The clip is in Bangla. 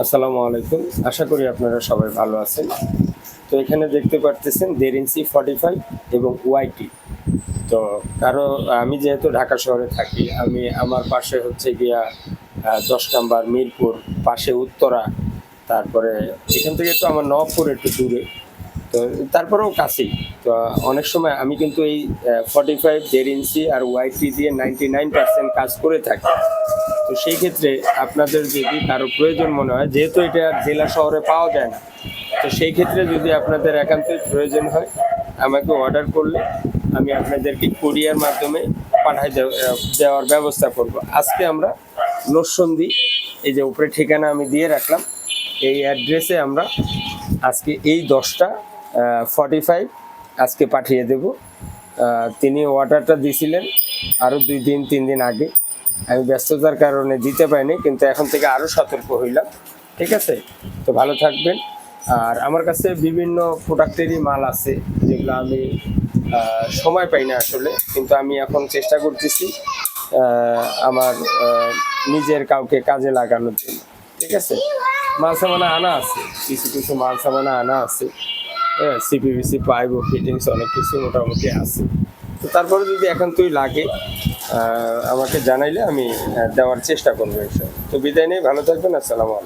আসসালামু আলাইকুম। আশা করি আপনারা সবাই ভালো আছেন। তো এখানে দেখতে পারতেছেন 1.5 ইঞ্চি 45 এবং ওয়াইটি। তো কারো আমি যেহেতু ঢাকা শহরে থাকি, আমার পাশে হচ্ছে গিয়া ১০ নাম্বার মিরপুর, পাশে উত্তরা, তারপরে এখান থেকে তো আমার নবাবপুর একটু দূরে। তো তারপরেও কাছেই। তো অনেক সময় আমি কিন্তু এই 45, 1.5 ইঞ্চি আর ওয়াইটি দিয়ে 99% কাজ করে থাকি। তো সেই ক্ষেত্রে আপনাদের যদি কারো প্রয়োজন মনে হয়, যেহেতু এটা আর জেলা শহরে পাওয়া যায় না, তো সেই ক্ষেত্রে যদি আপনাদের একান্তই প্রয়োজন হয়, আমাকে অর্ডার করলে আমি আপনাদেরকে কুরিয়ার মাধ্যমে দেওয়ার ব্যবস্থা করব। আজকে আমরা নরসন্দী, এই যে উপরে ঠিকানা আমি দিয়ে রাখলাম, এই অ্যাড্রেসে আমরা আজকে এই 10টা 45 আজকে পাঠিয়ে দেব। তিনি অর্ডারটা দিয়েছিলেন আরও 2-3 দিন আগে। আমি ব্যস্ততার কারণে দিতে পারিনি, কিন্তু এখন থেকে আরও সতর্ক হইলাম। ঠিক আছে? তো ভালো থাকবেন। আর আমার কাছে বিভিন্ন প্রোডাক্টেরই মাল আছে, যেগুলো আমি সময় পাই না আসলে, কিন্তু আমি এখন চেষ্টা করতেছি আমার নিজের কাউকে কাজে লাগানোর জন্য। ঠিক আছে? মাল সামানা আনা আছে, কিছু কিছু মাল সামানা আনা আছে। হ্যাঁ, সিপিভিসি পাইপ ও ফিটিংস অনেক কিছু মোটামুটি আছে। তো তারপরে যদি একান্তই লাগে আমাকে জানাইলে আমি দেওয়ার চেষ্টা করবো এসব। তো বিদায় নেই, ভালো থাকবেন। আসসালামু আলাইকুম।